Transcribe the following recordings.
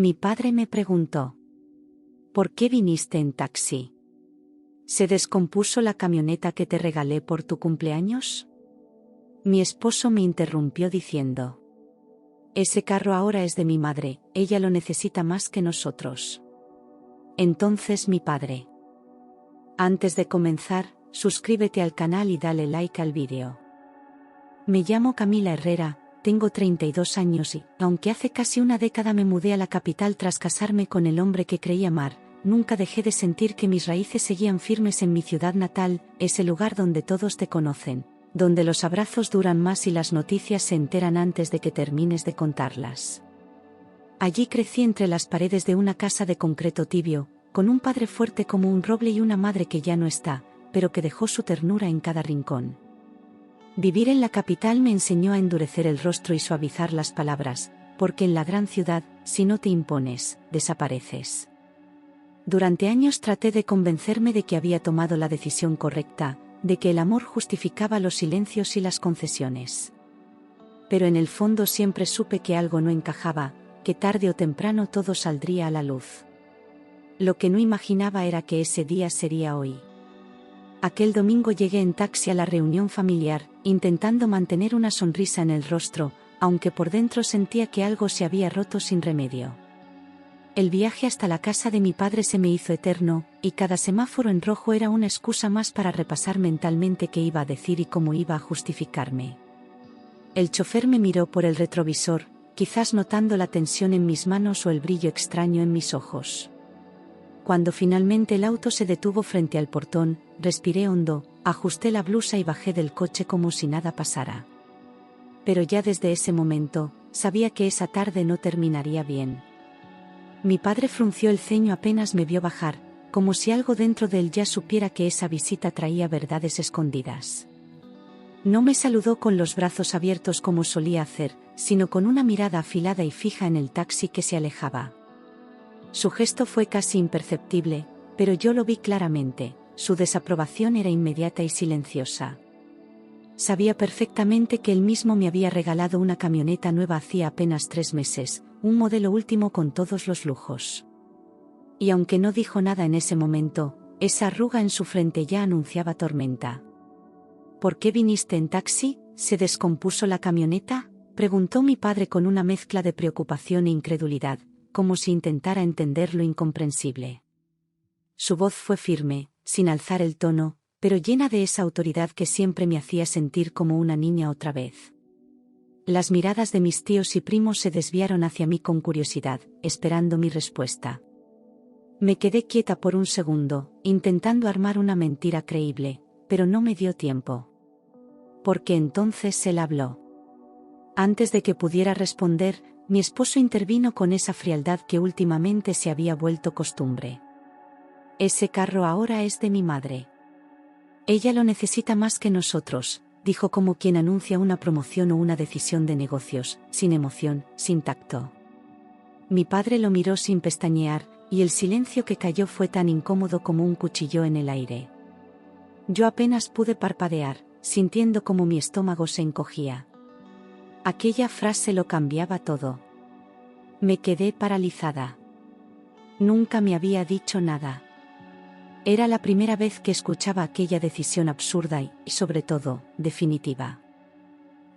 Mi padre me preguntó. ¿Por qué viniste en taxi? ¿Se descompuso la camioneta que te regalé por tu cumpleaños? Mi esposo me interrumpió diciendo. Ese carro ahora es de mi madre, ella lo necesita más que nosotros. Entonces mi padre. Antes de comenzar, suscríbete al canal y dale like al vídeo. Me llamo Camila Herrera, tengo 32 años y, aunque hace casi una década me mudé a la capital tras casarme con el hombre que creí amar, nunca dejé de sentir que mis raíces seguían firmes en mi ciudad natal, ese lugar donde todos te conocen, donde los abrazos duran más y las noticias se enteran antes de que termines de contarlas. Allí crecí entre las paredes de una casa de concreto tibio, con un padre fuerte como un roble y una madre que ya no está, pero que dejó su ternura en cada rincón. Vivir en la capital me enseñó a endurecer el rostro y suavizar las palabras, porque en la gran ciudad, si no te impones, desapareces. Durante años traté de convencerme de que había tomado la decisión correcta, de que el amor justificaba los silencios y las concesiones. Pero en el fondo siempre supe que algo no encajaba, que tarde o temprano todo saldría a la luz. Lo que no imaginaba era que ese día sería hoy. Aquel domingo llegué en taxi a la reunión familiar, intentando mantener una sonrisa en el rostro, aunque por dentro sentía que algo se había roto sin remedio. El viaje hasta la casa de mi padre se me hizo eterno, y cada semáforo en rojo era una excusa más para repasar mentalmente qué iba a decir y cómo iba a justificarme. El chofer me miró por el retrovisor, quizás notando la tensión en mis manos o el brillo extraño en mis ojos. Cuando finalmente el auto se detuvo frente al portón, respiré hondo, ajusté la blusa y bajé del coche como si nada pasara. Pero ya desde ese momento, sabía que esa tarde no terminaría bien. Mi padre frunció el ceño apenas me vio bajar, como si algo dentro de él ya supiera que esa visita traía verdades escondidas. No me saludó con los brazos abiertos como solía hacer, sino con una mirada afilada y fija en el taxi que se alejaba. Su gesto fue casi imperceptible, pero yo lo vi claramente, su desaprobación era inmediata y silenciosa. Sabía perfectamente que él mismo me había regalado una camioneta nueva hacía apenas 3 meses, un modelo último con todos los lujos. Y aunque no dijo nada en ese momento, esa arruga en su frente ya anunciaba tormenta. ¿Por qué viniste en taxi? ¿Se descompuso la camioneta?, preguntó mi padre con una mezcla de preocupación e incredulidad, como si intentara entender lo incomprensible. Su voz fue firme, sin alzar el tono, pero llena de esa autoridad que siempre me hacía sentir como una niña otra vez. Las miradas de mis tíos y primos se desviaron hacia mí con curiosidad, esperando mi respuesta. Me quedé quieta por un segundo, intentando armar una mentira creíble, pero no me dio tiempo. Porque entonces él habló. Antes de que pudiera responder, mi esposo intervino con esa frialdad que últimamente se había vuelto costumbre. Ese carro ahora es de mi madre. Ella lo necesita más que nosotros, dijo como quien anuncia una promoción o una decisión de negocios, sin emoción, sin tacto. Mi padre lo miró sin pestañear, y el silencio que cayó fue tan incómodo como un cuchillo en el aire. Yo apenas pude parpadear, sintiendo como mi estómago se encogía. Aquella frase lo cambiaba todo. Me quedé paralizada. Nunca me había dicho nada. Era la primera vez que escuchaba aquella decisión absurda y, sobre todo, definitiva.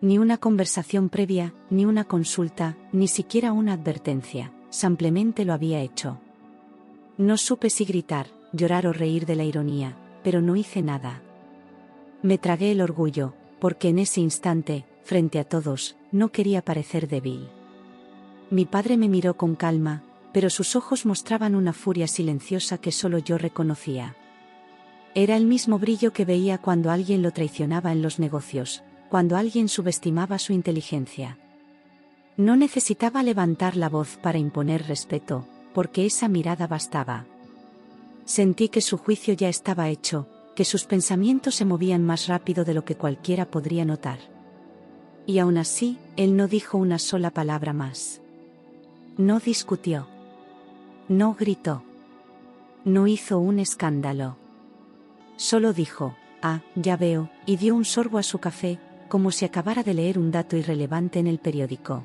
Ni una conversación previa, ni una consulta, ni siquiera una advertencia, simplemente lo había hecho. No supe si gritar, llorar o reír de la ironía, pero no hice nada. Me tragué el orgullo, porque en ese instante, frente a todos, no quería parecer débil. Mi padre me miró con calma, pero sus ojos mostraban una furia silenciosa que solo yo reconocía. Era el mismo brillo que veía cuando alguien lo traicionaba en los negocios, cuando alguien subestimaba su inteligencia. No necesitaba levantar la voz para imponer respeto, porque esa mirada bastaba. Sentí que su juicio ya estaba hecho, que sus pensamientos se movían más rápido de lo que cualquiera podría notar. Y aún así, él no dijo una sola palabra más. No discutió. No gritó. No hizo un escándalo. Solo dijo, «Ah, ya veo», y dio un sorbo a su café, como si acabara de leer un dato irrelevante en el periódico.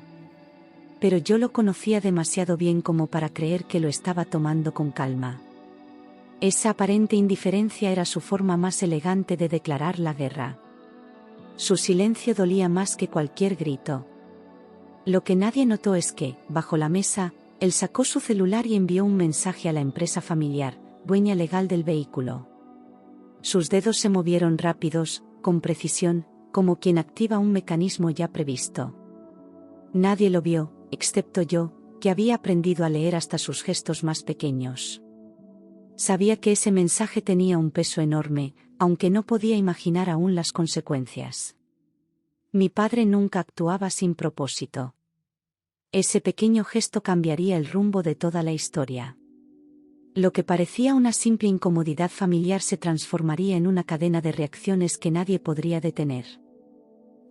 pero yo lo conocía demasiado bien como para creer que lo estaba tomando con calma. Esa aparente indiferencia era su forma más elegante de declarar la guerra. Su silencio dolía más que cualquier grito. Lo que nadie notó es que, bajo la mesa, él sacó su celular y envió un mensaje a la empresa familiar, dueña legal del vehículo. Sus dedos se movieron rápidos, con precisión, como quien activa un mecanismo ya previsto. Nadie lo vio, excepto yo, que había aprendido a leer hasta sus gestos más pequeños. Sabía que ese mensaje tenía un peso enorme, aunque no podía imaginar aún las consecuencias. Mi padre nunca actuaba sin propósito. Ese pequeño gesto cambiaría el rumbo de toda la historia. Lo que parecía una simple incomodidad familiar se transformaría en una cadena de reacciones que nadie podría detener.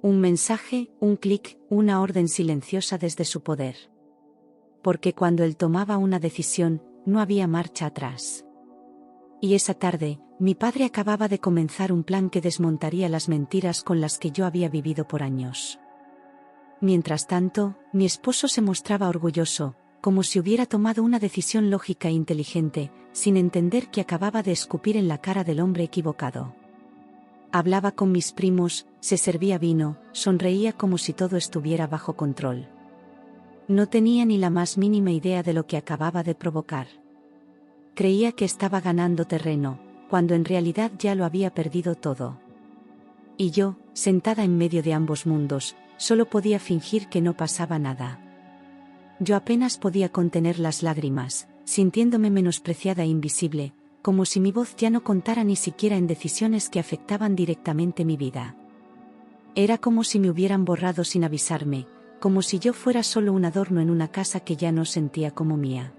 Un mensaje, un clic, una orden silenciosa desde su poder. Porque cuando él tomaba una decisión, no había marcha atrás. Y esa tarde, mi padre acababa de comenzar un plan que desmontaría las mentiras con las que yo había vivido por años. Mientras tanto, mi esposo se mostraba orgulloso, como si hubiera tomado una decisión lógica e inteligente, sin entender que acababa de escupir en la cara del hombre equivocado. Hablaba con mis primos, se servía vino, sonreía como si todo estuviera bajo control. No tenía ni la más mínima idea de lo que acababa de provocar. Creía que estaba ganando terreno, cuando en realidad ya lo había perdido todo. Y yo, sentada en medio de ambos mundos, solo podía fingir que no pasaba nada. Yo apenas podía contener las lágrimas, sintiéndome menospreciada e invisible, como si mi voz ya no contara ni siquiera en decisiones que afectaban directamente mi vida. Era como si me hubieran borrado sin avisarme, como si yo fuera solo un adorno en una casa que ya no sentía como mía.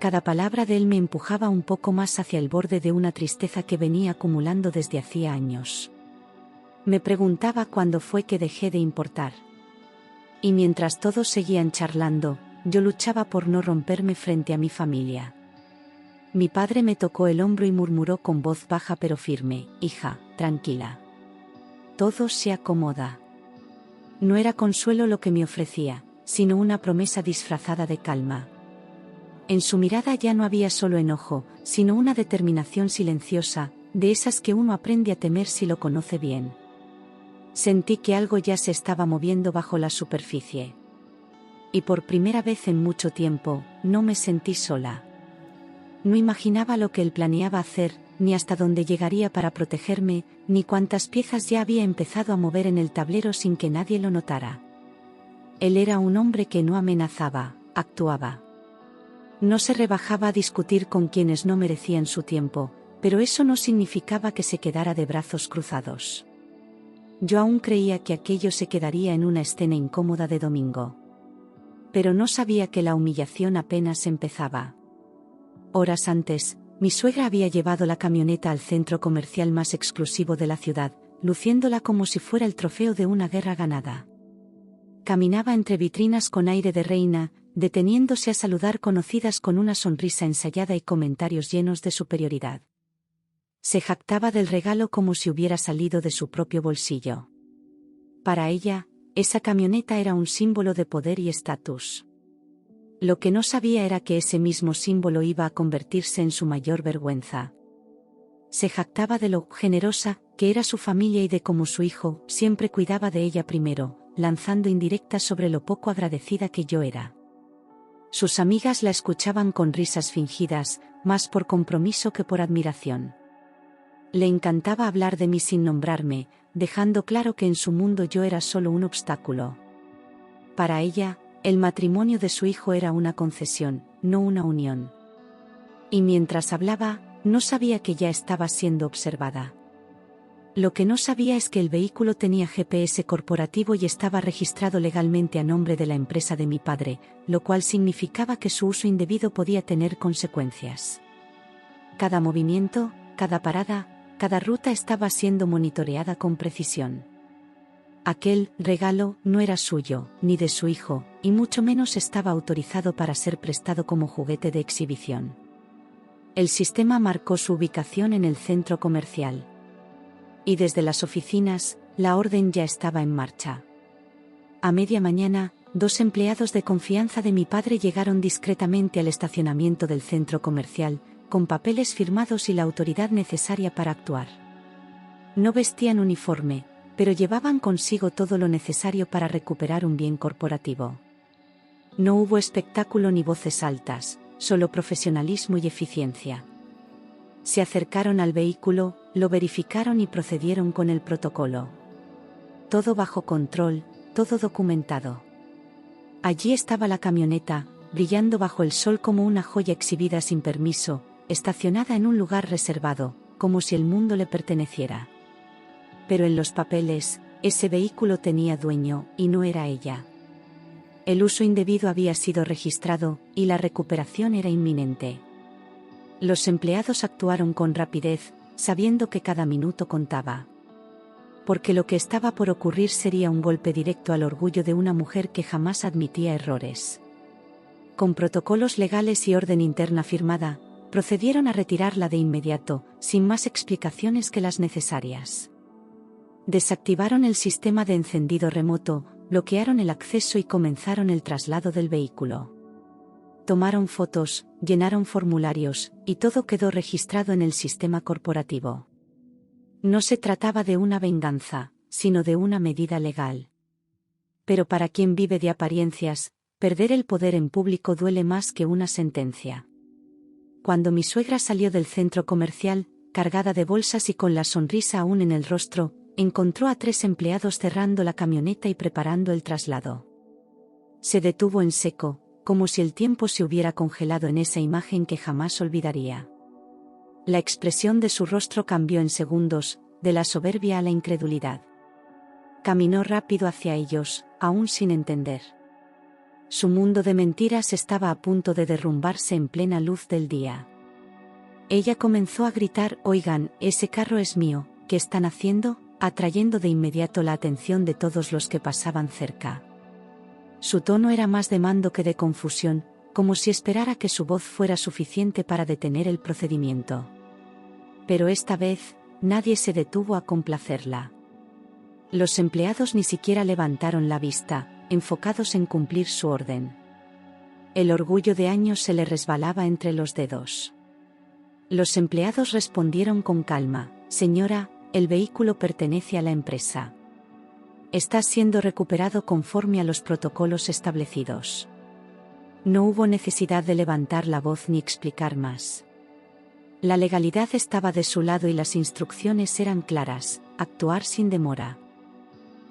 Cada palabra de él me empujaba un poco más hacia el borde de una tristeza que venía acumulando desde hacía años. Me preguntaba cuándo fue que dejé de importar. Y mientras todos seguían charlando, yo luchaba por no romperme frente a mi familia. Mi padre me tocó el hombro y murmuró con voz baja pero firme: «Hija, tranquila. Todo se acomoda». No era consuelo lo que me ofrecía, sino una promesa disfrazada de calma. En su mirada ya no había solo enojo, sino una determinación silenciosa, de esas que uno aprende a temer si lo conoce bien. Sentí que algo ya se estaba moviendo bajo la superficie. Y por primera vez en mucho tiempo, no me sentí sola. No imaginaba lo que él planeaba hacer, ni hasta dónde llegaría para protegerme, ni cuántas piezas ya había empezado a mover en el tablero sin que nadie lo notara. Él era un hombre que no amenazaba, actuaba. No se rebajaba a discutir con quienes no merecían su tiempo, pero eso no significaba que se quedara de brazos cruzados. Yo aún creía que aquello se quedaría en una escena incómoda de domingo. Pero no sabía que la humillación apenas empezaba. Horas antes, mi suegra había llevado la camioneta al centro comercial más exclusivo de la ciudad, luciéndola como si fuera el trofeo de una guerra ganada. Caminaba entre vitrinas con aire de reina, deteniéndose a saludar conocidas con una sonrisa ensayada y comentarios llenos de superioridad. Se jactaba del regalo como si hubiera salido de su propio bolsillo. Para ella, esa camioneta era un símbolo de poder y estatus. Lo que no sabía era que ese mismo símbolo iba a convertirse en su mayor vergüenza. Se jactaba de lo generosa que era su familia y de cómo su hijo siempre cuidaba de ella primero, lanzando indirectas sobre lo poco agradecida que yo era. Sus amigas la escuchaban con risas fingidas, más por compromiso que por admiración. Le encantaba hablar de mí sin nombrarme, dejando claro que en su mundo yo era solo un obstáculo. Para ella, el matrimonio de su hijo era una concesión, no una unión. Y mientras hablaba, no sabía que ya estaba siendo observada. Lo que no sabía es que el vehículo tenía GPS corporativo y estaba registrado legalmente a nombre de la empresa de mi padre, lo cual significaba que su uso indebido podía tener consecuencias. Cada movimiento, cada parada, cada ruta estaba siendo monitoreada con precisión. Aquel regalo no era suyo, ni de su hijo, y mucho menos estaba autorizado para ser prestado como juguete de exhibición. El sistema marcó su ubicación en el centro comercial. Y desde las oficinas, la orden ya estaba en marcha. A media mañana, 2 empleados de confianza de mi padre llegaron discretamente al estacionamiento del centro comercial, con papeles firmados y la autoridad necesaria para actuar. No vestían uniforme, pero llevaban consigo todo lo necesario para recuperar un bien corporativo. No hubo espectáculo ni voces altas, solo profesionalismo y eficiencia. Se acercaron al vehículo, lo verificaron y procedieron con el protocolo. Todo bajo control, todo documentado. Allí estaba la camioneta, brillando bajo el sol como una joya exhibida sin permiso, estacionada en un lugar reservado, como si el mundo le perteneciera. Pero en los papeles, ese vehículo tenía dueño, y no era ella. El uso indebido había sido registrado, y la recuperación era inminente. Los empleados actuaron con rapidez, sabiendo que cada minuto contaba. Porque lo que estaba por ocurrir sería un golpe directo al orgullo de una mujer que jamás admitía errores. Con protocolos legales y orden interna firmada, procedieron a retirarla de inmediato, sin más explicaciones que las necesarias. Desactivaron el sistema de encendido remoto, bloquearon el acceso y comenzaron el traslado del vehículo. Tomaron fotos, llenaron formularios, y todo quedó registrado en el sistema corporativo. No se trataba de una venganza, sino de una medida legal. Pero para quien vive de apariencias, perder el poder en público duele más que una sentencia. Cuando mi suegra salió del centro comercial, cargada de bolsas y con la sonrisa aún en el rostro, encontró a 3 empleados cerrando la camioneta y preparando el traslado. Se detuvo en seco, como si el tiempo se hubiera congelado en esa imagen que jamás olvidaría. La expresión de su rostro cambió en segundos, de la soberbia a la incredulidad. Caminó rápido hacia ellos, aún sin entender. Su mundo de mentiras estaba a punto de derrumbarse en plena luz del día. Ella comenzó a gritar: «Oigan, ese carro es mío, ¿qué están haciendo?», atrayendo de inmediato la atención de todos los que pasaban cerca. Su tono era más de mando que de confusión, como si esperara que su voz fuera suficiente para detener el procedimiento. Pero esta vez, nadie se detuvo a complacerla. Los empleados ni siquiera levantaron la vista, enfocados en cumplir su orden. El orgullo de años se le resbalaba entre los dedos. Los empleados respondieron con calma: «Señora, el vehículo pertenece a la empresa. Está siendo recuperado conforme a los protocolos establecidos». No hubo necesidad de levantar la voz ni explicar más. La legalidad estaba de su lado y las instrucciones eran claras: actuar sin demora.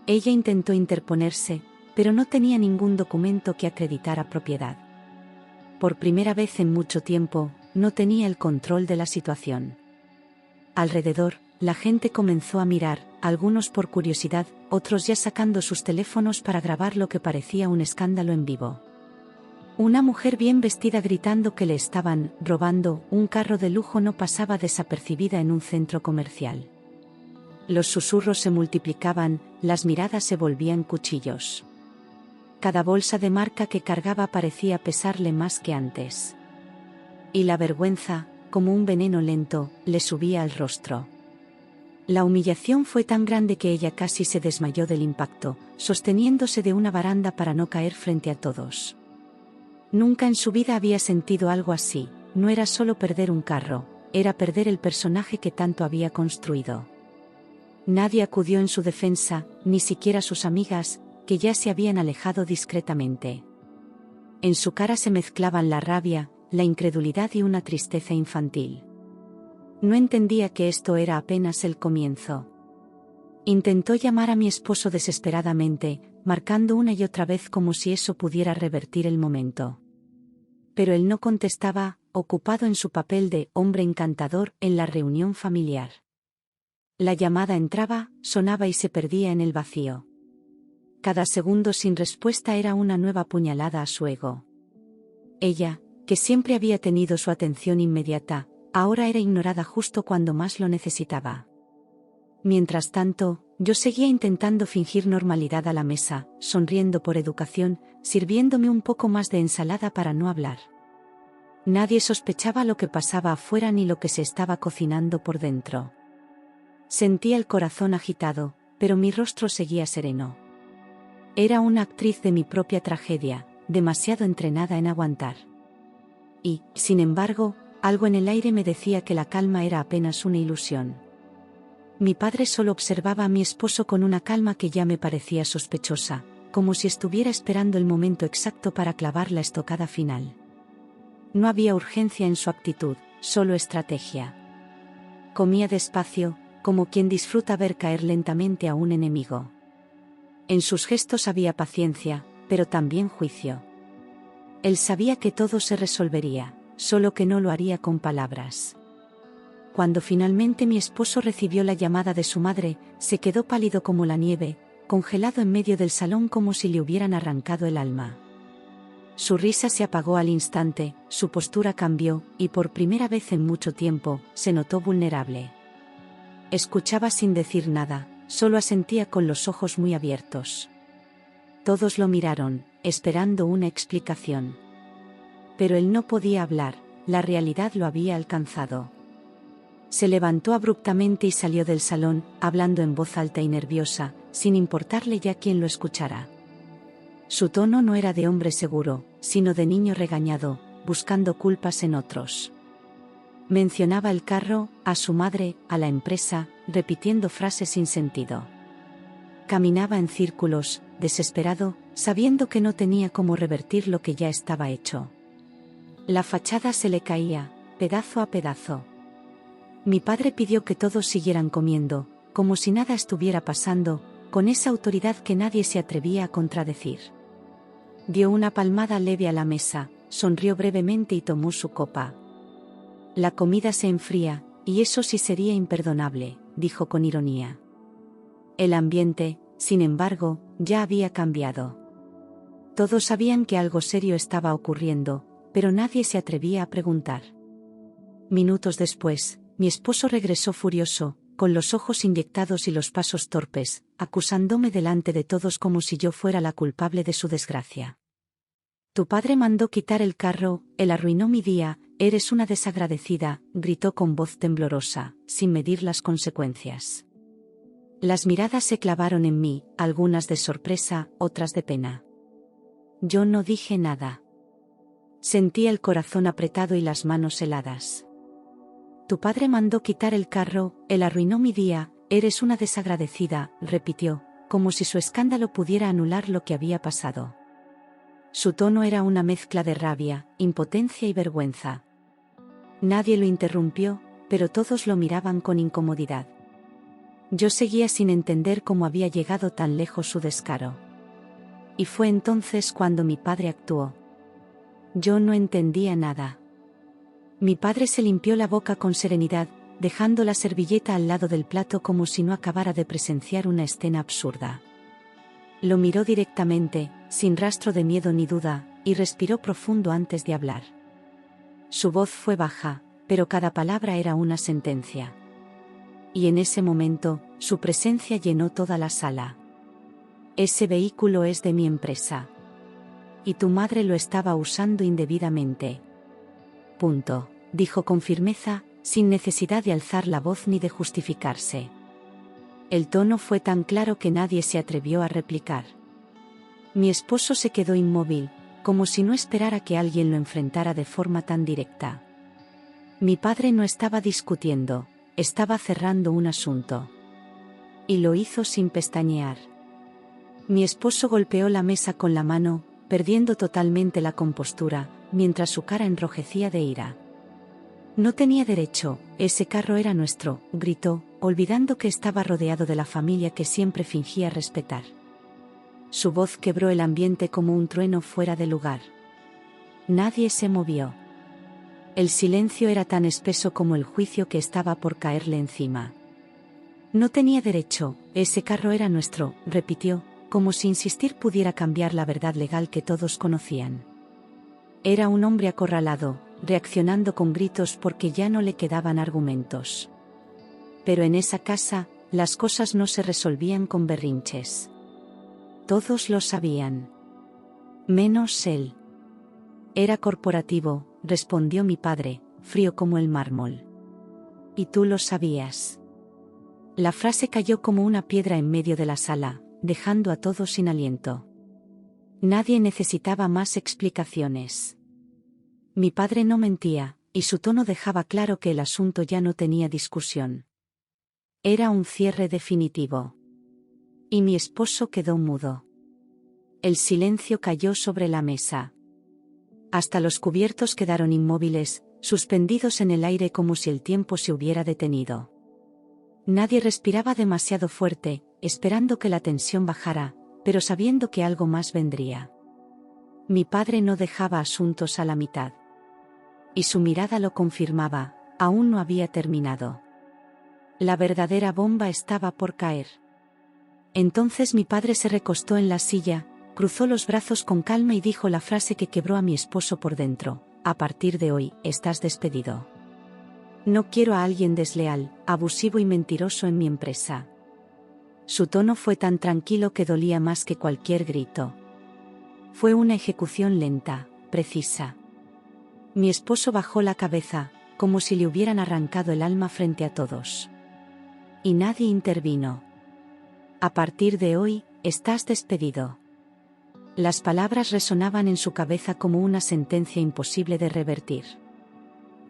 Ella intentó interponerse, pero no tenía ningún documento que acreditara propiedad. Por primera vez en mucho tiempo, no tenía el control de la situación. Alrededor, la gente comenzó a mirar, algunos por curiosidad, otros ya sacando sus teléfonos para grabar lo que parecía un escándalo en vivo. Una mujer bien vestida gritando que le estaban robando un carro de lujo no pasaba desapercibida en un centro comercial. Los susurros se multiplicaban, las miradas se volvían cuchillos. Cada bolsa de marca que cargaba parecía pesarle más que antes. Y la vergüenza, como un veneno lento, le subía al rostro. La humillación fue tan grande que ella casi se desmayó del impacto, sosteniéndose de una baranda para no caer frente a todos. Nunca en su vida había sentido algo así. No era solo perder un carro, era perder el personaje que tanto había construido. Nadie acudió en su defensa, ni siquiera sus amigas, que ya se habían alejado discretamente. En su cara se mezclaban la rabia, la incredulidad y una tristeza infantil. No entendía que esto era apenas el comienzo. Intentó llamar a mi esposo desesperadamente, marcando una y otra vez como si eso pudiera revertir el momento. Pero él no contestaba, ocupado en su papel de hombre encantador en la reunión familiar. La llamada entraba, sonaba y se perdía en el vacío. Cada segundo sin respuesta era una nueva puñalada a su ego. Ella, que siempre había tenido su atención inmediata, ahora era ignorada justo cuando más lo necesitaba. Mientras tanto, yo seguía intentando fingir normalidad a la mesa, sonriendo por educación, sirviéndome un poco más de ensalada para no hablar. Nadie sospechaba lo que pasaba afuera ni lo que se estaba cocinando por dentro. Sentía el corazón agitado, pero mi rostro seguía sereno. Era una actriz de mi propia tragedia, demasiado entrenada en aguantar. Y, sin embargo, algo en el aire me decía que la calma era apenas una ilusión. Mi padre solo observaba a mi esposo con una calma que ya me parecía sospechosa, como si estuviera esperando el momento exacto para clavar la estocada final. No había urgencia en su actitud, solo estrategia. Comía despacio, como quien disfruta ver caer lentamente a un enemigo. En sus gestos había paciencia, pero también juicio. Él sabía que todo se resolvería, solo que no lo haría con palabras. Cuando finalmente mi esposo recibió la llamada de su madre, se quedó pálido como la nieve, congelado en medio del salón como si le hubieran arrancado el alma. Su risa se apagó al instante, su postura cambió, y por primera vez en mucho tiempo, se notó vulnerable. Escuchaba sin decir nada, solo asentía con los ojos muy abiertos. Todos lo miraron, esperando una explicación. Pero él no podía hablar, la realidad lo había alcanzado. Se levantó abruptamente y salió del salón, hablando en voz alta y nerviosa, sin importarle ya quién lo escuchara. Su tono no era de hombre seguro, sino de niño regañado, buscando culpas en otros. Mencionaba el carro, a su madre, a la empresa, repitiendo frases sin sentido. Caminaba en círculos, desesperado, sabiendo que no tenía cómo revertir lo que ya estaba hecho. La fachada se le caía, pedazo a pedazo. Mi padre pidió que todos siguieran comiendo, como si nada estuviera pasando, con esa autoridad que nadie se atrevía a contradecir. Dio una palmada leve a la mesa, sonrió brevemente y tomó su copa. La comida se enfría, y eso sí sería imperdonable, dijo con ironía. El ambiente, sin embargo, ya había cambiado. Todos sabían que algo serio estaba ocurriendo, pero nadie se atrevía a preguntar. Minutos después, mi esposo regresó furioso, con los ojos inyectados y los pasos torpes, acusándome delante de todos como si yo fuera la culpable de su desgracia. Tu padre mandó quitar el carro, él arruinó mi día, eres una desagradecida, gritó con voz temblorosa, sin medir las consecuencias. Las miradas se clavaron en mí, algunas de sorpresa, otras de pena. Yo no dije nada. Sentí el corazón apretado y las manos heladas. Tu padre mandó quitar el carro, él arruinó mi día, eres una desagradecida, repitió, como si su escándalo pudiera anular lo que había pasado. Su tono era una mezcla de rabia, impotencia y vergüenza. Nadie lo interrumpió, pero todos lo miraban con incomodidad. Yo seguía sin entender cómo había llegado tan lejos su descaro. Y fue entonces cuando mi padre actuó. Yo no entendía nada. Mi padre se limpió la boca con serenidad, dejando la servilleta al lado del plato como si no acabara de presenciar una escena absurda. Lo miró directamente, sin rastro de miedo ni duda, y respiró profundo antes de hablar. Su voz fue baja, pero cada palabra era una sentencia. Y en ese momento, su presencia llenó toda la sala. Ese vehículo es de mi empresa. Y tu madre lo estaba usando indebidamente. Punto, dijo con firmeza, sin necesidad de alzar la voz ni de justificarse. El tono fue tan claro que nadie se atrevió a replicar. Mi esposo se quedó inmóvil, como si no esperara que alguien lo enfrentara de forma tan directa. Mi padre no estaba discutiendo, estaba cerrando un asunto. Y lo hizo sin pestañear. Mi esposo golpeó la mesa con la mano, perdiendo totalmente la compostura, mientras su cara enrojecía de ira. No tenía derecho, ese carro era nuestro, gritó, olvidando que estaba rodeado de la familia que siempre fingía respetar. Su voz quebró el ambiente como un trueno fuera de lugar. Nadie se movió. El silencio era tan espeso como el juicio que estaba por caerle encima. No tenía derecho, ese carro era nuestro, repitió, como si insistir pudiera cambiar la verdad legal que todos conocían. Era un hombre acorralado, reaccionando con gritos porque ya no le quedaban argumentos. Pero en esa casa, las cosas no se resolvían con berrinches. Todos lo sabían. Menos él. Era corporativo, respondió mi padre, frío como el mármol. Y tú lo sabías. La frase cayó como una piedra en medio de la sala, dejando a todos sin aliento. Nadie necesitaba más explicaciones. Mi padre no mentía, y su tono dejaba claro que el asunto ya no tenía discusión. Era un cierre definitivo. Y mi esposo quedó mudo. El silencio cayó sobre la mesa. Hasta los cubiertos quedaron inmóviles, suspendidos en el aire como si el tiempo se hubiera detenido. Nadie respiraba demasiado fuerte, esperando que la tensión bajara, pero sabiendo que algo más vendría. Mi padre no dejaba asuntos a la mitad. Y su mirada lo confirmaba, aún no había terminado. La verdadera bomba estaba por caer. Entonces mi padre se recostó en la silla, cruzó los brazos con calma y dijo la frase que quebró a mi esposo por dentro: a partir de hoy, estás despedido. No quiero a alguien desleal, abusivo y mentiroso en mi empresa. Su tono fue tan tranquilo que dolía más que cualquier grito. Fue una ejecución lenta, precisa. Mi esposo bajó la cabeza, como si le hubieran arrancado el alma frente a todos. Y nadie intervino. A partir de hoy, estás despedido. Las palabras resonaban en su cabeza como una sentencia imposible de revertir.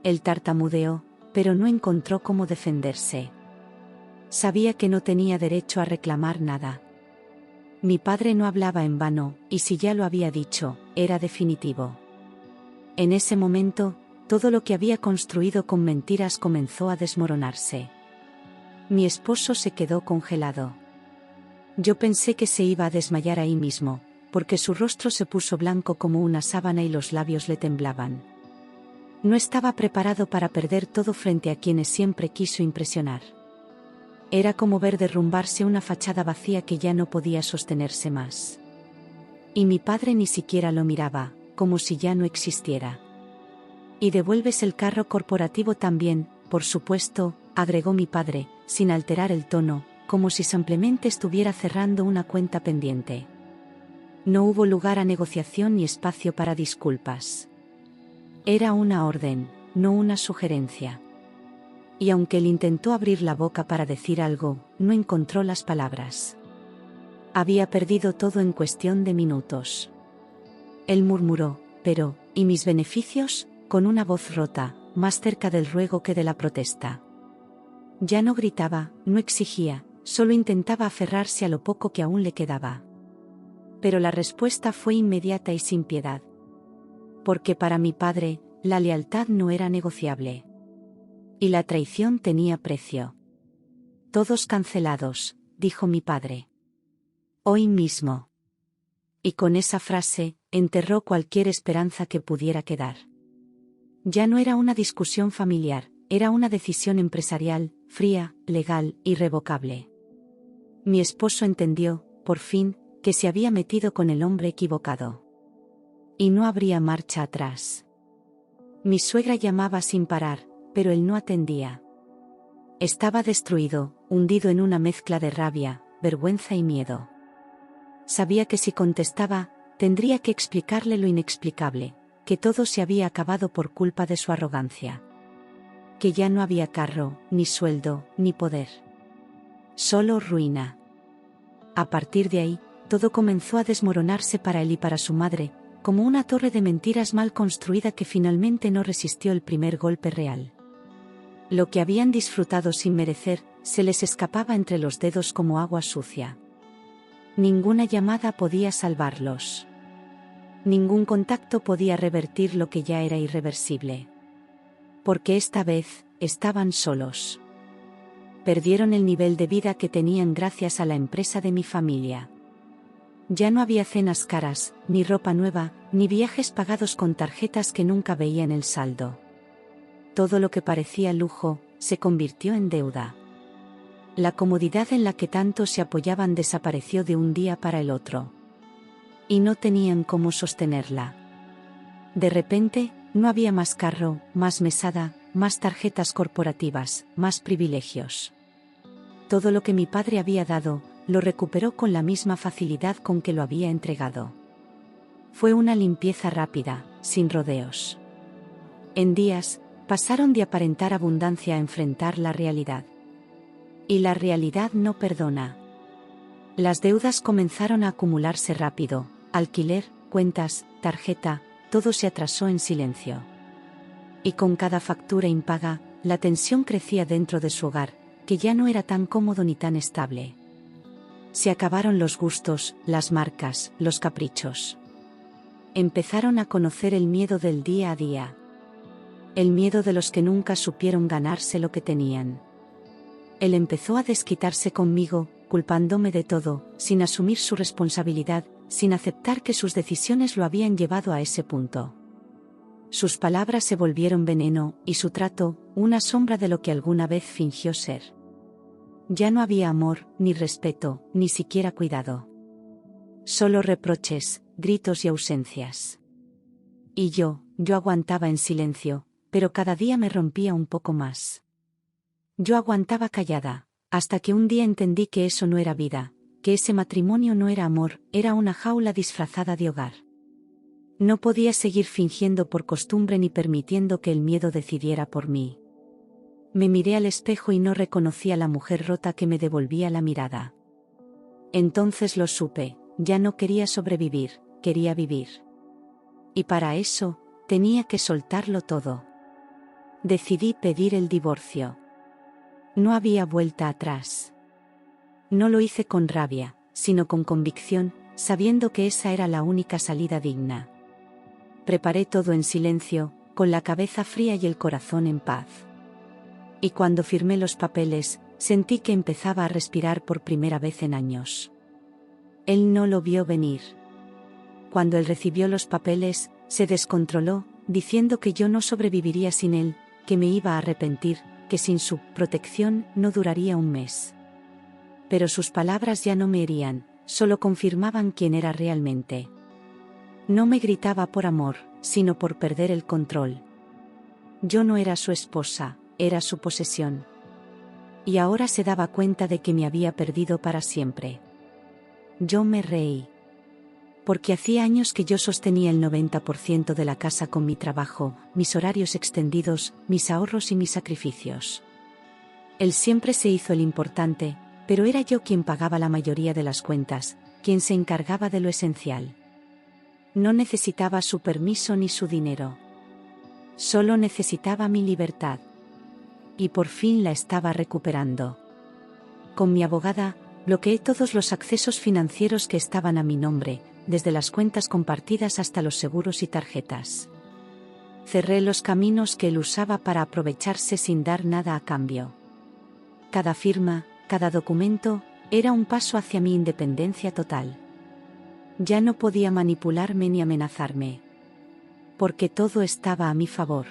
Él tartamudeó, pero no encontró cómo defenderse. Sabía que no tenía derecho a reclamar nada. Mi padre no hablaba en vano, y si ya lo había dicho, era definitivo. En ese momento, todo lo que había construido con mentiras comenzó a desmoronarse. Mi esposo se quedó congelado. Yo pensé que se iba a desmayar ahí mismo, porque su rostro se puso blanco como una sábana y los labios le temblaban. No estaba preparado para perder todo frente a quienes siempre quiso impresionar. Era como ver derrumbarse una fachada vacía que ya no podía sostenerse más. Y mi padre ni siquiera lo miraba, como si ya no existiera. Y devuelves el carro corporativo también, por supuesto, agregó mi padre, sin alterar el tono, como si simplemente estuviera cerrando una cuenta pendiente. No hubo lugar a negociación ni espacio para disculpas. Era una orden, no una sugerencia. Y aunque él intentó abrir la boca para decir algo, no encontró las palabras. Había perdido todo en cuestión de minutos. Él murmuró: pero, ¿y mis beneficios?, con una voz rota, más cerca del ruego que de la protesta. Ya no gritaba, no exigía, solo intentaba aferrarse a lo poco que aún le quedaba. Pero la respuesta fue inmediata y sin piedad. Porque para mi padre, la lealtad no era negociable. Y la traición tenía precio. Todos cancelados, dijo mi padre. Hoy mismo. Y con esa frase, enterró cualquier esperanza que pudiera quedar. Ya no era una discusión familiar, era una decisión empresarial, fría, legal, irrevocable. Mi esposo entendió, por fin, que se había metido con el hombre equivocado. Y no habría marcha atrás. Mi suegra llamaba sin parar, pero él no atendía. Estaba destruido, hundido en una mezcla de rabia, vergüenza y miedo. Sabía que si contestaba, tendría que explicarle lo inexplicable, que todo se había acabado por culpa de su arrogancia. Que ya no había carro, ni sueldo, ni poder. Solo ruina. A partir de ahí, todo comenzó a desmoronarse para él y para su madre, como una torre de mentiras mal construida que finalmente no resistió el primer golpe real. Lo que habían disfrutado sin merecer, se les escapaba entre los dedos como agua sucia. Ninguna llamada podía salvarlos. Ningún contacto podía revertir lo que ya era irreversible. Porque esta vez, estaban solos. Perdieron el nivel de vida que tenían gracias a la empresa de mi familia. Ya no había cenas caras, ni ropa nueva, ni viajes pagados con tarjetas que nunca veían el saldo. Todo lo que parecía lujo, se convirtió en deuda. La comodidad en la que tanto se apoyaban desapareció de un día para el otro. Y no tenían cómo sostenerla. De repente, no había más carro, más mesada, más tarjetas corporativas, más privilegios. Todo lo que mi padre había dado, lo recuperó con la misma facilidad con que lo había entregado. Fue una limpieza rápida, sin rodeos. En días, pasaron de aparentar abundancia a enfrentar la realidad. Y la realidad no perdona. Las deudas comenzaron a acumularse rápido: alquiler, cuentas, tarjeta, todo se atrasó en silencio. Y con cada factura impaga, la tensión crecía dentro de su hogar, que ya no era tan cómodo ni tan estable. Se acabaron los gustos, las marcas, los caprichos. Empezaron a conocer el miedo del día a día. El miedo de los que nunca supieron ganarse lo que tenían. Él empezó a desquitarse conmigo, culpándome de todo, sin asumir su responsabilidad, sin aceptar que sus decisiones lo habían llevado a ese punto. Sus palabras se volvieron veneno, y su trato, una sombra de lo que alguna vez fingió ser. Ya no había amor, ni respeto, ni siquiera cuidado. Solo reproches, gritos y ausencias. Y yo aguantaba en silencio, pero cada día me rompía un poco más. Yo aguantaba callada, hasta que un día entendí que eso no era vida, que ese matrimonio no era amor, era una jaula disfrazada de hogar. No podía seguir fingiendo por costumbre ni permitiendo que el miedo decidiera por mí. Me miré al espejo y no reconocí a la mujer rota que me devolvía la mirada. Entonces lo supe, ya no quería sobrevivir, quería vivir. Y para eso, tenía que soltarlo todo. Decidí pedir el divorcio. No había vuelta atrás. No lo hice con rabia, sino con convicción, sabiendo que esa era la única salida digna. Preparé todo en silencio, con la cabeza fría y el corazón en paz. Y cuando firmé los papeles, sentí que empezaba a respirar por primera vez en años. Él no lo vio venir. Cuando él recibió los papeles, se descontroló, diciendo que yo no sobreviviría sin él, que me iba a arrepentir, que sin su protección no duraría un mes. Pero sus palabras ya no me herían, solo confirmaban quién era realmente. No me gritaba por amor, sino por perder el control. Yo no era su esposa, era su posesión. Y ahora se daba cuenta de que me había perdido para siempre. Yo me reí. Porque hacía años que yo sostenía el 90% de la casa con mi trabajo, mis horarios extendidos, mis ahorros y mis sacrificios. Él siempre se hizo el importante, pero era yo quien pagaba la mayoría de las cuentas, quien se encargaba de lo esencial. No necesitaba su permiso ni su dinero. Solo necesitaba mi libertad. Y por fin la estaba recuperando. Con mi abogada, bloqueé todos los accesos financieros que estaban a mi nombre, desde las cuentas compartidas hasta los seguros y tarjetas. Cerré los caminos que él usaba para aprovecharse sin dar nada a cambio. Cada firma, cada documento, era un paso hacia mi independencia total. Ya no podía manipularme ni amenazarme. Porque todo estaba a mi favor.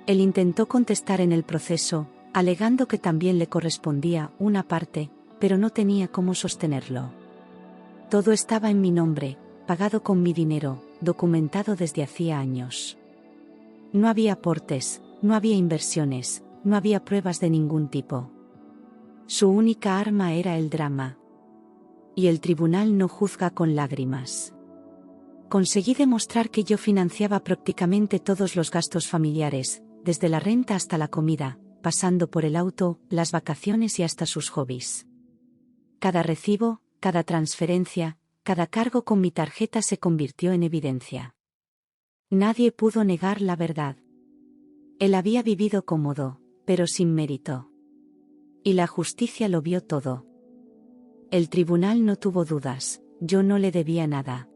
Él intentó contestar en el proceso, alegando que también le correspondía una parte, pero no tenía cómo sostenerlo. Todo estaba en mi nombre, pagado con mi dinero, documentado desde hacía años. No había aportes, no había inversiones, no había pruebas de ningún tipo. Su única arma era el drama. Y el tribunal no juzga con lágrimas. Conseguí demostrar que yo financiaba prácticamente todos los gastos familiares, desde la renta hasta la comida, pasando por el auto, las vacaciones y hasta sus hobbies. Cada recibo, cada transferencia, cada cargo con mi tarjeta se convirtió en evidencia. Nadie pudo negar la verdad. Él había vivido cómodo, pero sin mérito. Y la justicia lo vio todo. El tribunal no tuvo dudas, yo no le debía nada.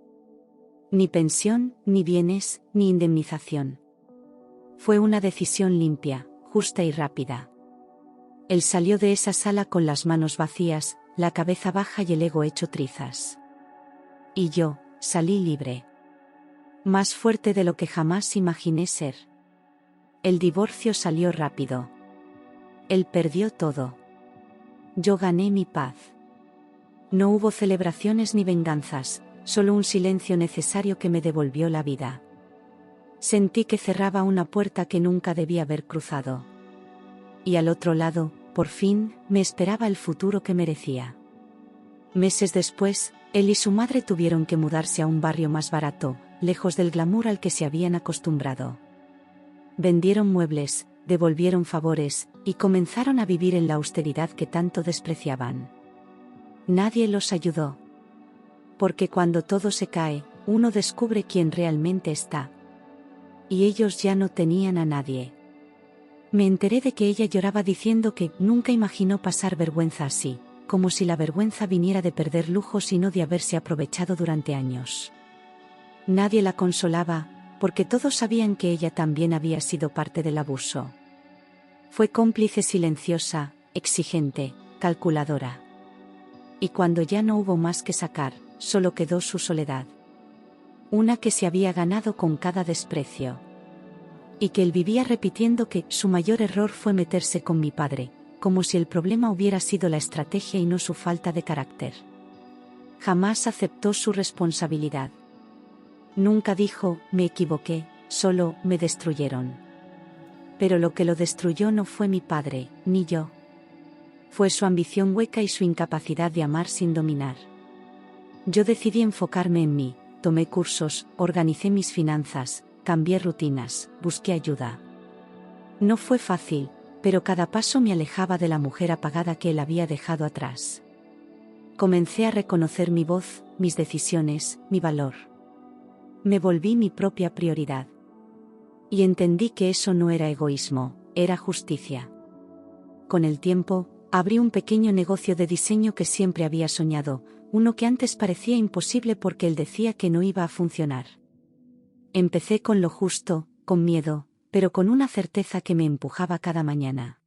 Ni pensión, ni bienes, ni indemnización. Fue una decisión limpia, justa y rápida. Él salió de esa sala con las manos vacías, la cabeza baja y el ego hecho trizas. Y yo, salí libre. Más fuerte de lo que jamás imaginé ser. El divorcio salió rápido. Él perdió todo. Yo gané mi paz. No hubo celebraciones ni venganzas, solo un silencio necesario que me devolvió la vida. Sentí que cerraba una puerta que nunca debía haber cruzado. Y al otro lado, por fin, me esperaba el futuro que merecía. Meses después, él y su madre tuvieron que mudarse a un barrio más barato, lejos del glamour al que se habían acostumbrado. Vendieron muebles, devolvieron favores, y comenzaron a vivir en la austeridad que tanto despreciaban. Nadie los ayudó. Porque cuando todo se cae, uno descubre quién realmente está. Y ellos ya no tenían a nadie. Me enteré de que ella lloraba diciendo que nunca imaginó pasar vergüenza así, como si la vergüenza viniera de perder lujos y no de haberse aprovechado durante años. Nadie la consolaba, porque todos sabían que ella también había sido parte del abuso. Fue cómplice silenciosa, exigente, calculadora. Y cuando ya no hubo más que sacar, solo quedó su soledad. Una que se había ganado con cada desprecio. Y que él vivía repitiendo que su mayor error fue meterse con mi padre, como si el problema hubiera sido la estrategia y no su falta de carácter. Jamás aceptó su responsabilidad. Nunca dijo, me equivoqué, solo, me destruyeron. Pero lo que lo destruyó no fue mi padre, ni yo. Fue su ambición hueca y su incapacidad de amar sin dominar. Yo decidí enfocarme en mí, tomé cursos, organicé mis finanzas, cambié rutinas, busqué ayuda. No fue fácil, pero cada paso me alejaba de la mujer apagada que él había dejado atrás. Comencé a reconocer mi voz, mis decisiones, mi valor. Me volví mi propia prioridad. Y entendí que eso no era egoísmo, era justicia. Con el tiempo, abrí un pequeño negocio de diseño que siempre había soñado, uno que antes parecía imposible porque él decía que no iba a funcionar. Empecé con lo justo, con miedo, pero con una certeza que me empujaba cada mañana.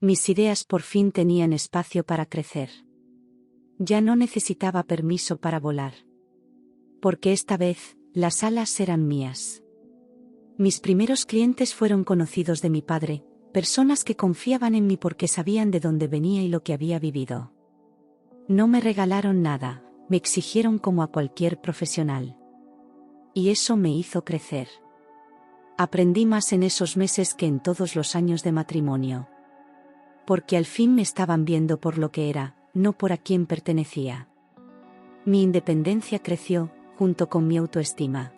Mis ideas por fin tenían espacio para crecer. Ya no necesitaba permiso para volar. Porque esta vez, las alas eran mías. Mis primeros clientes fueron conocidos de mi padre, personas que confiaban en mí porque sabían de dónde venía y lo que había vivido. No me regalaron nada, me exigieron como a cualquier profesional. Y eso me hizo crecer. Aprendí más en esos meses que en todos los años de matrimonio. Porque al fin me estaban viendo por lo que era, no por a quién pertenecía. Mi independencia creció, junto con mi autoestima.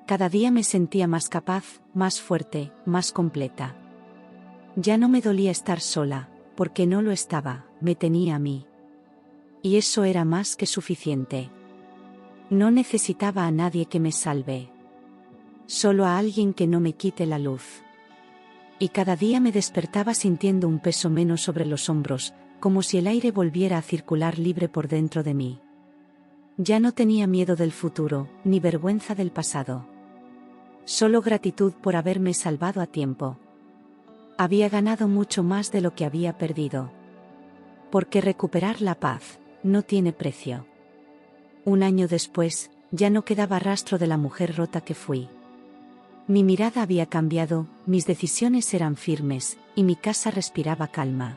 Cada día me sentía más capaz, más fuerte, más completa. Ya no me dolía estar sola, porque no lo estaba, me tenía a mí. Y eso era más que suficiente. No necesitaba a nadie que me salve. Solo a alguien que no me quite la luz. Y cada día me despertaba sintiendo un peso menos sobre los hombros, como si el aire volviera a circular libre por dentro de mí. Ya no tenía miedo del futuro, ni vergüenza del pasado. Solo gratitud por haberme salvado a tiempo. Había ganado mucho más de lo que había perdido. Porque recuperar la paz no tiene precio. Un año después, ya no quedaba rastro de la mujer rota que fui. Mi mirada había cambiado, mis decisiones eran firmes, y mi casa respiraba calma.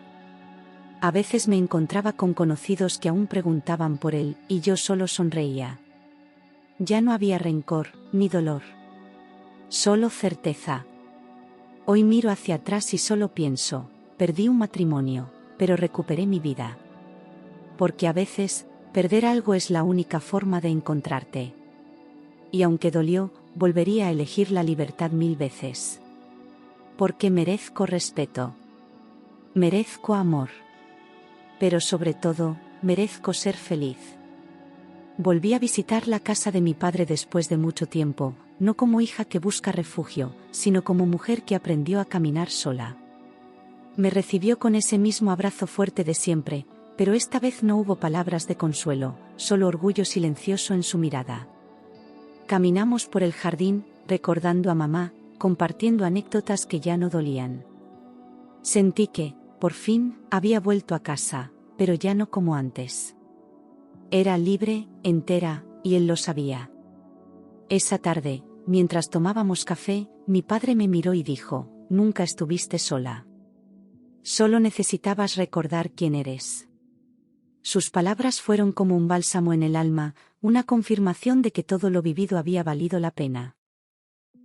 A veces me encontraba con conocidos que aún preguntaban por él, y yo solo sonreía. Ya no había rencor, ni dolor. Solo certeza. Hoy miro hacia atrás y solo pienso, perdí un matrimonio, pero recuperé mi vida. Porque a veces, perder algo es la única forma de encontrarte. Y aunque dolió, volvería a elegir la libertad 1000 veces. Porque merezco respeto. Merezco amor. Pero sobre todo, merezco ser feliz. Volví a visitar la casa de mi padre después de mucho tiempo, no como hija que busca refugio, sino como mujer que aprendió a caminar sola. Me recibió con ese mismo abrazo fuerte de siempre, pero esta vez no hubo palabras de consuelo, solo orgullo silencioso en su mirada. Caminamos por el jardín, recordando a mamá, compartiendo anécdotas que ya no dolían. Sentí que, por fin, había vuelto a casa, pero ya no como antes. Era libre, entera, y él lo sabía. Esa tarde, mientras tomábamos café, mi padre me miró y dijo, nunca estuviste sola. Solo necesitabas recordar quién eres. Sus palabras fueron como un bálsamo en el alma, una confirmación de que todo lo vivido había valido la pena.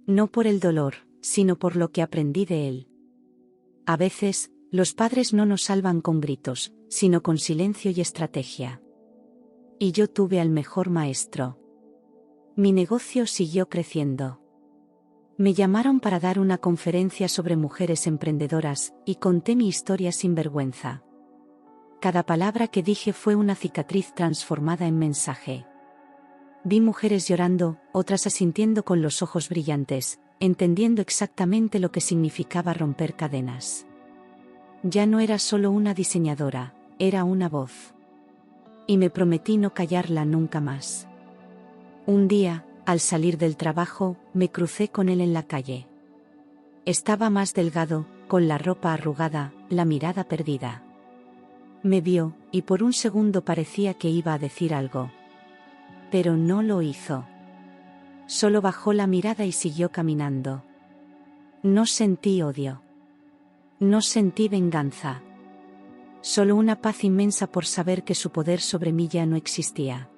No por el dolor, sino por lo que aprendí de él. A veces, los padres no nos salvan con gritos, sino con silencio y estrategia. Y yo tuve al mejor maestro. Mi negocio siguió creciendo. Me llamaron para dar una conferencia sobre mujeres emprendedoras, y conté mi historia sin vergüenza. Cada palabra que dije fue una cicatriz transformada en mensaje. Vi mujeres llorando, otras asintiendo con los ojos brillantes, entendiendo exactamente lo que significaba romper cadenas. Ya no era solo una diseñadora, era una voz. Y me prometí no callarla nunca más. Un día, al salir del trabajo, me crucé con él en la calle. Estaba más delgado, con la ropa arrugada, la mirada perdida. Me vio, y por un segundo parecía que iba a decir algo. Pero no lo hizo. Solo bajó la mirada y siguió caminando. No sentí odio. No sentí venganza. Solo una paz inmensa por saber que su poder sobre mí ya no existía.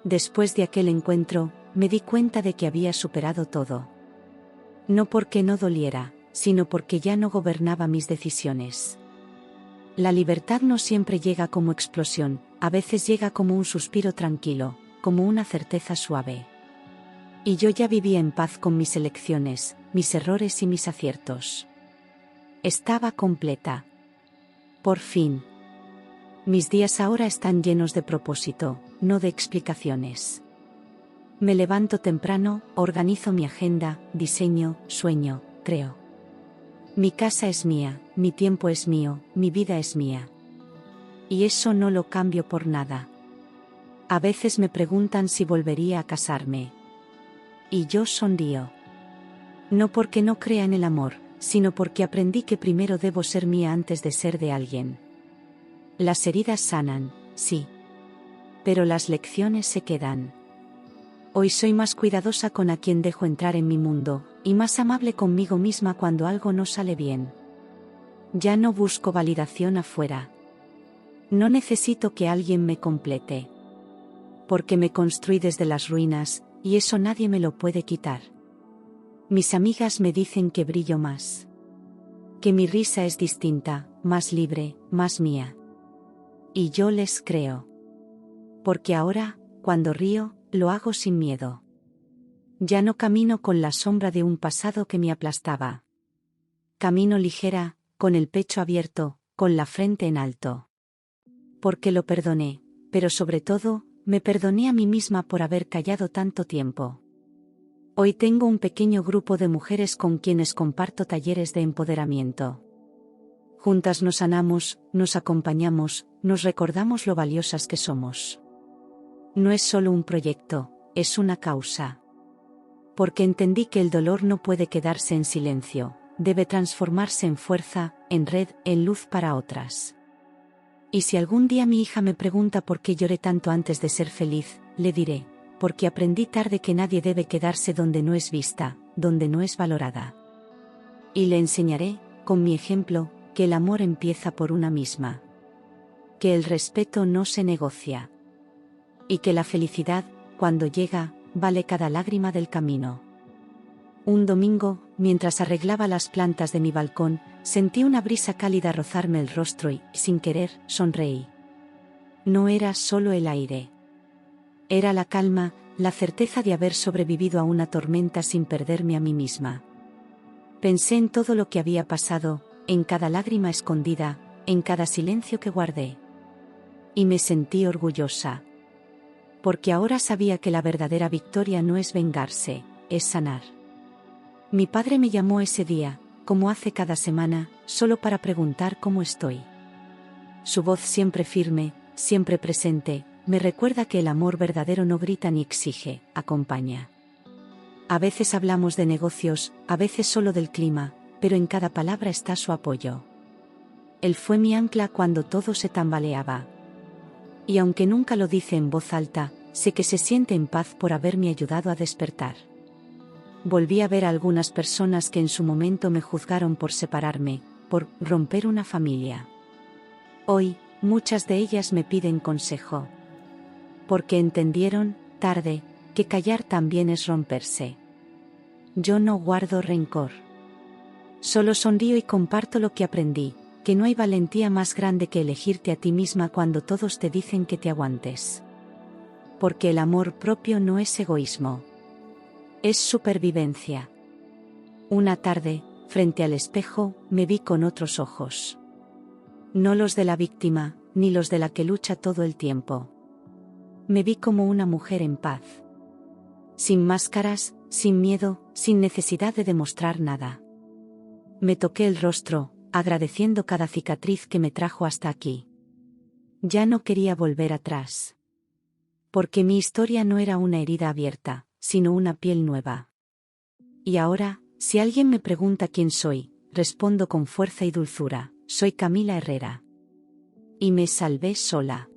Después de aquel encuentro, me di cuenta de que había superado todo. No porque no doliera, sino porque ya no gobernaba mis decisiones. La libertad no siempre llega como explosión, a veces llega como un suspiro tranquilo, como una certeza suave. Y yo ya vivía en paz con mis elecciones, mis errores y mis aciertos. Estaba completa. Por fin. Mis días ahora están llenos de propósito, no de explicaciones. Me levanto temprano, organizo mi agenda, diseño, sueño, creo. Mi casa es mía, mi tiempo es mío, mi vida es mía. Y eso no lo cambio por nada. A veces me preguntan si volvería a casarme. Y yo sonrío. No porque no crea en el amor, sino porque aprendí que primero debo ser mía antes de ser de alguien. Las heridas sanan, sí. Pero las lecciones se quedan. Hoy soy más cuidadosa con a quien dejo entrar en mi mundo, y más amable conmigo misma cuando algo no sale bien. Ya no busco validación afuera. No necesito que alguien me complete. Porque me construí desde las ruinas, y eso nadie me lo puede quitar. Mis amigas me dicen que brillo más. Que mi risa es distinta, más libre, más mía. Y yo les creo. Porque ahora, cuando río, lo hago sin miedo. Ya no camino con la sombra de un pasado que me aplastaba. Camino ligera, con el pecho abierto, con la frente en alto. Porque lo perdoné, pero sobre todo, me perdoné a mí misma por haber callado tanto tiempo. Hoy tengo un pequeño grupo de mujeres con quienes comparto talleres de empoderamiento. Juntas nos sanamos, nos acompañamos, nos recordamos lo valiosas que somos. No es solo un proyecto, es una causa. Porque entendí que el dolor no puede quedarse en silencio, debe transformarse en fuerza, en red, en luz para otras. Y si algún día mi hija me pregunta por qué lloré tanto antes de ser feliz, le diré, porque aprendí tarde que nadie debe quedarse donde no es vista, donde no es valorada. Y le enseñaré, con mi ejemplo, que el amor empieza por una misma. Que el respeto no se negocia. Y que la felicidad, cuando llega, vale cada lágrima del camino. Un domingo, mientras arreglaba las plantas de mi balcón, sentí una brisa cálida rozarme el rostro y, sin querer, sonreí. No era solo el aire. Era la calma, la certeza de haber sobrevivido a una tormenta sin perderme a mí misma. Pensé en todo lo que había pasado, en cada lágrima escondida, en cada silencio que guardé. Y me sentí orgullosa. Porque ahora sabía que la verdadera victoria no es vengarse, es sanar. Mi padre me llamó ese día, como hace cada semana, solo para preguntar cómo estoy. Su voz siempre firme, siempre presente, me recuerda que el amor verdadero no grita ni exige, acompaña. A veces hablamos de negocios, a veces solo del clima, pero en cada palabra está su apoyo. Él fue mi ancla cuando todo se tambaleaba. Y aunque nunca lo dice en voz alta, sé que se siente en paz por haberme ayudado a despertar. Volví a ver a algunas personas que en su momento me juzgaron por separarme, por romper una familia. Hoy, muchas de ellas me piden consejo. Porque entendieron, tarde, que callar también es romperse. Yo no guardo rencor. Solo sonrío y comparto lo que aprendí, que no hay valentía más grande que elegirte a ti misma cuando todos te dicen que te aguantes. Porque el amor propio no es egoísmo. Es supervivencia. Una tarde, frente al espejo, me vi con otros ojos. No los de la víctima, ni los de la que lucha todo el tiempo. Me vi como una mujer en paz. Sin máscaras, sin miedo, sin necesidad de demostrar nada. Me toqué el rostro, agradeciendo cada cicatriz que me trajo hasta aquí. Ya no quería volver atrás. Porque mi historia no era una herida abierta, sino una piel nueva. Y ahora, si alguien me pregunta quién soy, respondo con fuerza y dulzura: soy Camila Herrera. Y me salvé sola.